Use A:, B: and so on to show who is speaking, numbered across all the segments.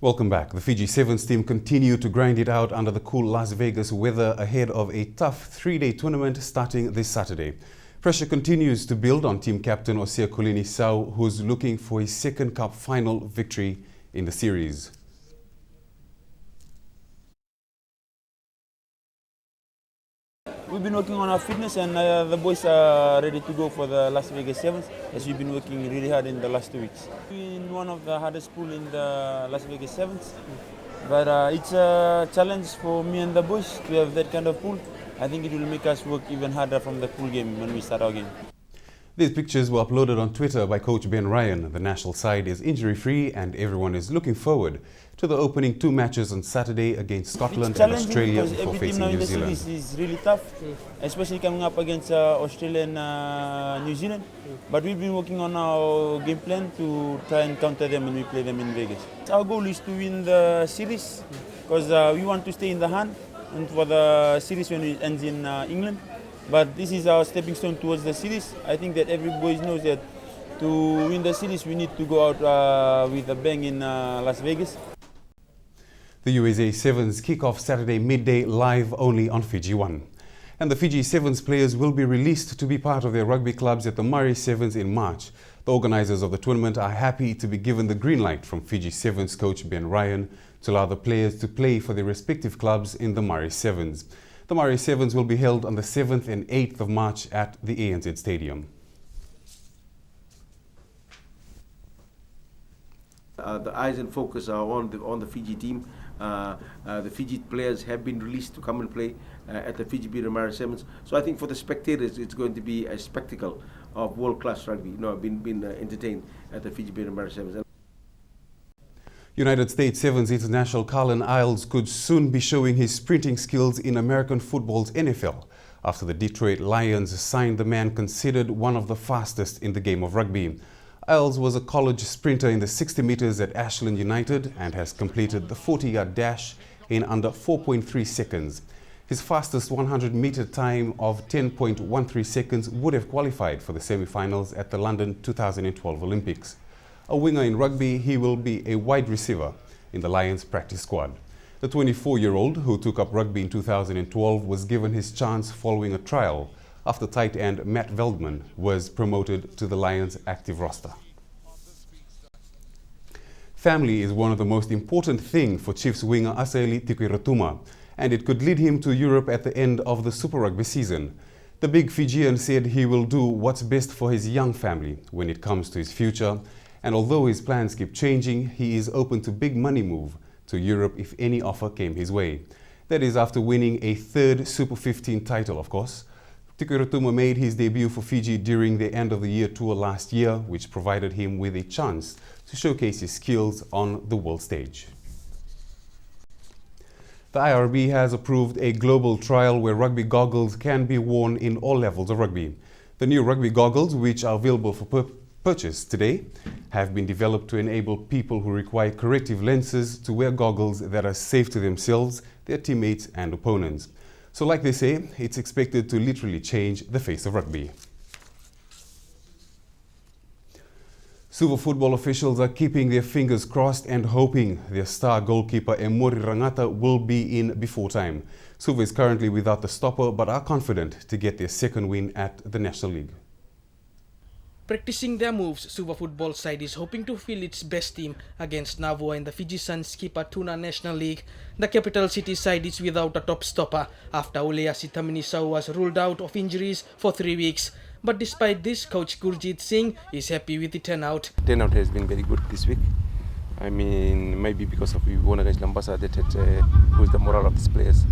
A: Welcome back. The Fiji Sevens team continue to grind it out under the cool Las Vegas weather ahead of a tough three-day tournament starting this Saturday. Pressure continues to build on team captain Osea Kolini Sau, who's looking for his second cup final victory in the series.
B: We've been working on our fitness and the boys are ready to go for the Las Vegas Sevens, as we've been working really hard in the last 2 weeks. We're in one of the hardest pools in the Las Vegas Sevens, but it's a challenge for me and the boys to have that kind of pool. I think it will make us work even harder from the pool game when we start our game.
A: These pictures were uploaded on Twitter by coach Ben Ryan. The national side is injury-free and everyone is looking forward to the opening two matches on Saturday against Scotland and Australia before facing New Zealand.
B: This is really tough, especially coming up against Australia and New Zealand. But we've been working on our game plan to try and counter them when we play them in Vegas. Our goal is to win the series because we want to stay in the hunt and for the series when it ends in England. But this is our stepping stone towards the series. I think that everybody knows that to win the series, we need to go out with a bang in Las Vegas.
A: The USA Sevens kick off Saturday midday live only on Fiji One. And the Fiji Sevens players will be released to be part of their rugby clubs at the Murray Sevens in March. The organizers of the tournament are happy to be given the green light from Fiji Sevens coach Ben Ryan to allow the players to play for their respective clubs in the Murray Sevens. The Murray Sevens will be held on the 7th and 8th of March at the ANZ Stadium.
C: The eyes and focus are on the Fiji team. The Fiji players have been released to come and play at the Fiji Murray Sevens. So I think for the spectators, it's going to be a spectacle of world-class rugby. Been entertained at the Fiji Murray Sevens.
A: United States Sevens international Carlin Isles could soon be showing his sprinting skills in American football's NFL after the Detroit Lions signed the man considered one of the fastest in the game of rugby. Isles was a college sprinter in the 60 meters at Ashland United and has completed the 40-yard dash in under 4.3 seconds. His fastest 100-meter time of 10.13 seconds would have qualified for the semi-finals at the London 2012 Olympics. A winger in rugby, he will be a wide receiver in the Lions practice squad. The 24-year-old, who took up rugby in 2012, was given his chance following a trial after tight end Matt Veldman was promoted to the Lions active roster. Family is one of the most important things for Chiefs winger Asaeli Tikuiratuma, and it could lead him to Europe at the end of the Super Rugby season. The big Fijian said he will do what's best for his young family when it comes to his future. And although his plans keep changing, he is open to big money move to Europe if any offer came his way. That is after winning a third Super 15 title, of course. Tikuiratuma made his debut for Fiji during the end of the year tour last year, which provided him with a chance to showcase his skills on the world stage. The IRB has approved a global trial where rugby goggles can be worn in all levels of rugby. The new rugby goggles, which are available for purchase today, have been developed to enable people who require corrective lenses to wear goggles that are safe to themselves, their teammates and opponents. So like they say, it's expected to literally change the face of rugby. Suva football officials are keeping their fingers crossed and hoping their star goalkeeper Emori Rangata will be in before time. Suva is currently without the stopper but are confident to get their second win at the National League.
D: Practicing their moves, Suva football side is hoping to field its best team against Navua in the Fiji Sun Skipa Tuna National League. The capital city side is without a top stopper after Uleasi Taminisau was ruled out of injuries for 3 weeks. But despite this, coach Gurjit Singh is happy with the turnout.
E: Turnout has been very good this week. I mean, maybe because of we won against Lambasa that had boosted the morale of these players.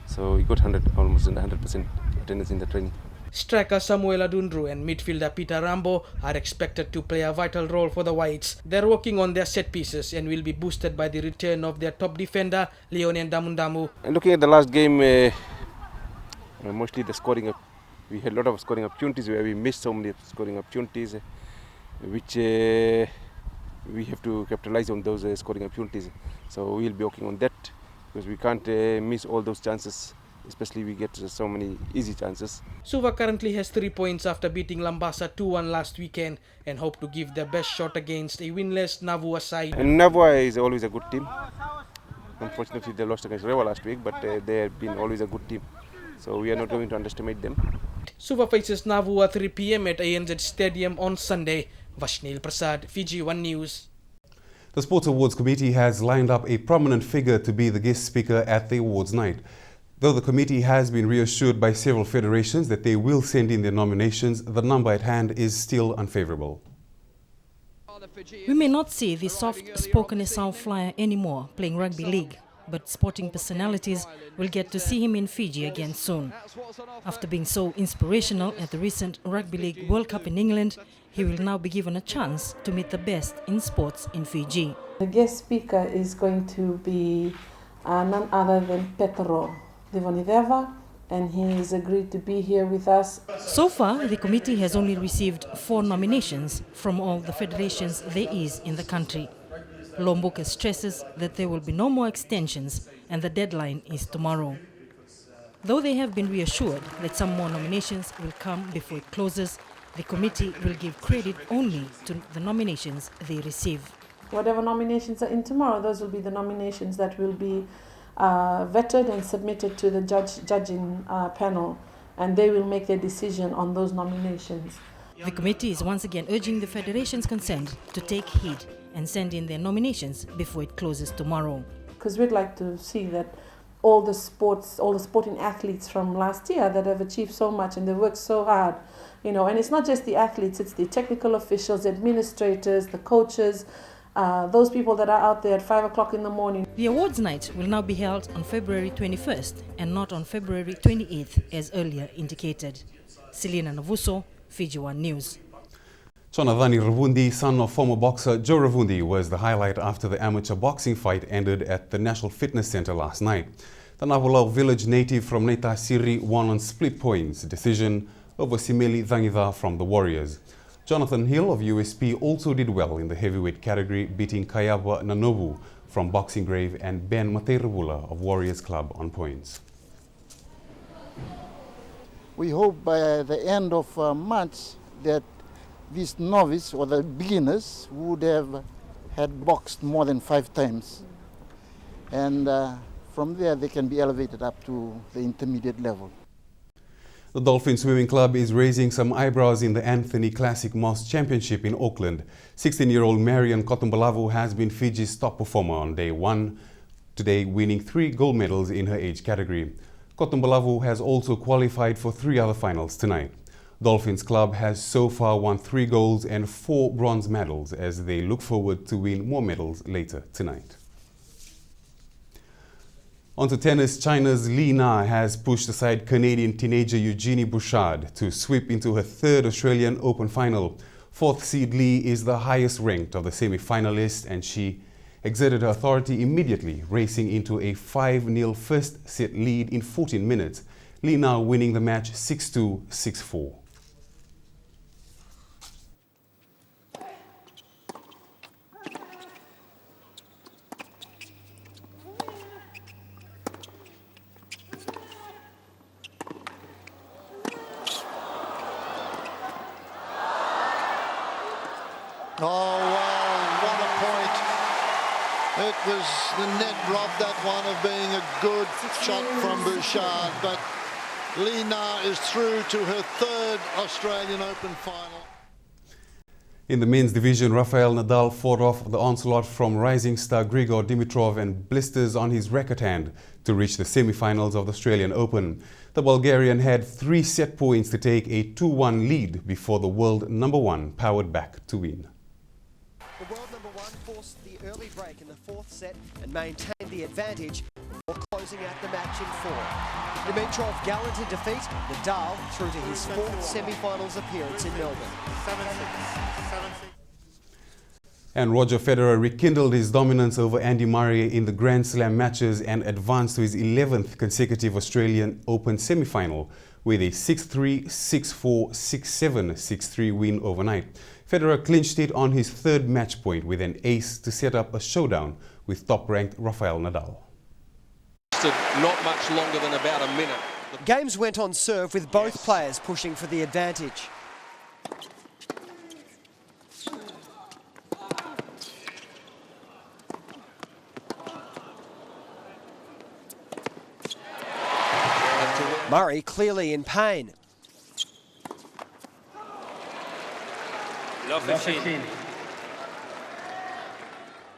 E: So we got almost 100% attendance in the training.
D: Striker Samuel Adundru and midfielder Peter Rambo are expected to play a vital role for the Whites. They're working on their set pieces and will be boosted by the return of their top defender, Leonen Damundamu.
E: And looking at the last game, mostly the scoring up. We had a lot of scoring opportunities where we missed so many scoring opportunities, which we have to capitalize on those scoring opportunities. So we'll be working on that because we can't miss all those chances especially we get so many easy chances.
D: Suva currently has 3 points after beating Lambasa 2-1 last weekend and hope to give their best shot against a winless Navua side.
E: And Navua is always a good team. Unfortunately, they lost against Rewa last week, but they have been always a good team. So we are not going to underestimate them.
D: Suva faces Navua 3 p.m. at ANZ Stadium on Sunday. Vashnil Prasad, Fiji 1 News.
A: The Sports Awards Committee has lined up a prominent figure to be the guest speaker at the awards night. Though the committee has been reassured by several federations that they will send in their nominations, the number at hand is still unfavourable.
F: We may not see the soft-spoken Esau flyer anymore playing rugby league, but sporting personalities will get to see him in Fiji again soon. After being so inspirational at the recent Rugby League World Cup in England, he will now be given a chance to meet the best in sports in Fiji.
G: The guest speaker is going to be none other than Petro Devonideva, and he has agreed to be here with us.
F: So far, the committee has only received 4 nominations from all the federations there is in the country. Lomboka stresses that there will be no more extensions and the deadline is tomorrow. Though they have been reassured that some more nominations will come before it closes, the committee will give credit only to the nominations they receive.
G: Whatever nominations are in tomorrow, those will be the nominations that will be vetted and submitted to the judging panel, and they will make their decision on those nominations.
F: The committee is once again urging the federations concerned to take heed and send in their nominations before it closes tomorrow.
G: Because we'd like to see that all the sporting athletes from last year that have achieved so much and they worked so hard, and it's not just the athletes, it's the technical officials, the administrators, the coaches, those people that are out there at 5 o'clock in the morning.
F: The awards night will now be held on February 21st and not on February 28th as earlier indicated. Selina Navuso, Fiji 1 News.
A: Jonathan Ravundi, son of former boxer Joe Ravundi, was the highlight after the amateur boxing fight ended at the National Fitness Centre last night. The Navulau village native from Neta Siri won on split points decision over Simeli Dhangida from the Warriors. Jonathan Hill of USP also did well in the heavyweight category, beating Kayaba Nanobu from Boxing Grave and Ben Mateirabula of Warriors Club on points.
H: We hope by the end of March that these novice or the beginners would have had boxed more than 5 times, and from there they can be elevated up to the intermediate level.
A: The Dolphin Swimming Club is raising some eyebrows in the Anthony Classic Moss Championship in Auckland. 16-year-old Marion Kotombalavu has been Fiji's top performer on day 1, today winning 3 gold medals in her age category. Kotombalavu has also qualified for 3 other finals tonight. Dolphins Club has so far won 3 golds and 4 bronze medals as they look forward to win more medals later tonight. On to tennis, China's Li Na has pushed aside Canadian teenager Eugenie Bouchard to sweep into her 3rd Australian Open final. 4th seed Li is the highest ranked of the semi-finalists, and she exerted her authority immediately, racing into a 5-0 first set lead in 14 minutes. Li Na winning the match 6-2, 6-4.
I: Oh, wow, what a point. It was, the net robbed that one of being a good shot from Bouchard, but Li Na is through to her 3rd Australian Open final.
A: In the men's division, Rafael Nadal fought off the onslaught from rising star Grigor Dimitrov and blisters on his racket hand to reach the semi-finals of the Australian Open. The Bulgarian had 3 set points to take a 2-1 lead before the world number 1 powered back to win.
J: The world number 1 forced the early break in the 4th set and maintained the advantage before closing out the match in 4. Dimitrov gallant in defeat, Nadal through to his 4th semi-finals appearance in Melbourne.
I: 7-6.
A: And Roger Federer rekindled his dominance over Andy Murray in the Grand Slam matches and advanced to his 11th consecutive Australian Open semi-final with a 6-3, 6-4, 6-7, 6-3 win overnight. Federer clinched it on his 3rd match point with an ace to set up a showdown with top-ranked Rafael Nadal.
K: lasted not much longer than about a minute.
J: Games went on serve with both players pushing for the advantage. Murray clearly in pain.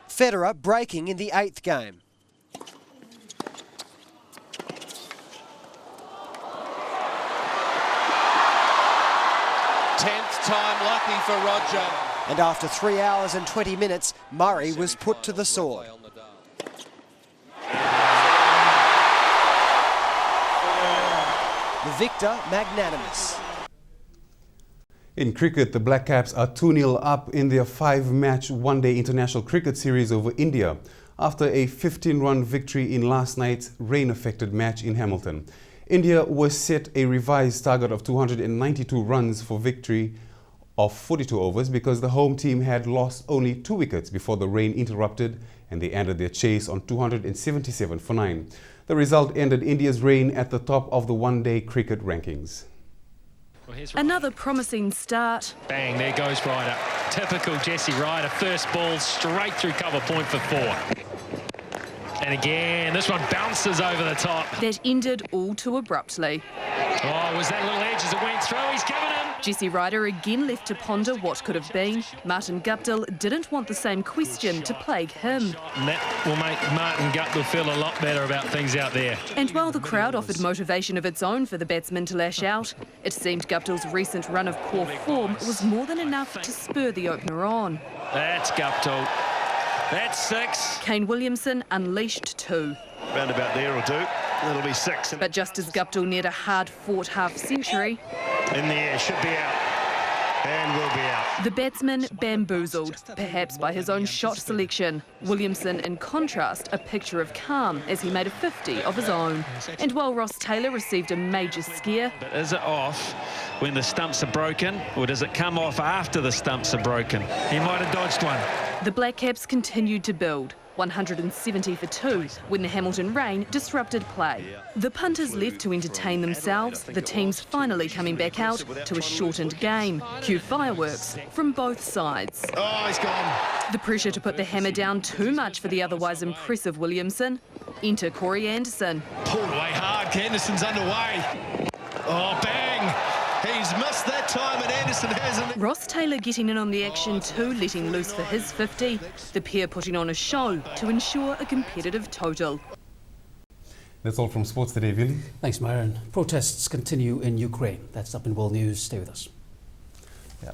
J: Federer breaking in the 8th game.
K: Time lucky for Roger.
J: And after 3 hours and 20 minutes, Murray was put to the sword. The victor magnanimous.
A: In cricket, the Black Caps are 2-0 up in their 5-match one-day international cricket series over India after a 15-run victory in last night's rain-affected match in Hamilton. India was set a revised target of 292 runs for victory of 42 overs because the home team had lost only 2 wickets before the rain interrupted, and they ended their chase on 277 for 9. The result ended India's reign at the top of the one-day cricket rankings.
L: Another promising start.
M: Bang, there goes Ryder. Typical Jesse Ryder. First ball straight through cover point for 4. And again, this one bounces over the top.
L: That ended all too abruptly.
M: Oh, was that little edge as it went through? He's given him.
L: Jesse Ryder again left to ponder what could have been. Martin Guptill didn't want the same question to plague him.
M: And that will make Martin Guptill feel a lot better about things out there.
L: And while the crowd offered motivation of its own for the batsman to lash out, it seemed Guptill's recent run of poor form was more than enough to spur the opener on.
M: That's Guptill. That's 6.
L: Kane Williamson unleashed 2.
N: Round about there will do. That'll be 6.
L: But just as Guptill neared a hard-fought half-century,
N: in the air, should be out. And will be out.
L: The batsman bamboozled, perhaps by his own shot selection. Williamson, in contrast, a picture of calm as he made a 50 of his own. And while Ross Taylor received a major scare...
M: But is it off when the stumps are broken, or does it come off after the stumps are broken? He might have dodged one.
L: The Black Caps continued to build. 170 for 2 when the Hamilton rain disrupted play. The punters left to entertain themselves, the teams finally coming back out to a shortened game. Cue fireworks from both sides.
N: Oh, he's gone.
L: The pressure to put the hammer down too much for the otherwise impressive Williamson. Enter Corey Anderson.
N: Pulled away hard. Anderson's underway. Oh, bang! He's missed that time and Anderson hasn't.
L: Ross Taylor getting in on the action too, letting loose for his 50. The pair putting on a show to ensure a competitive total.
A: That's all from Sports Today, Billy.
O: Thanks, Myron. Protests continue in Ukraine. That's up in World News. Stay with us.
A: Yeah.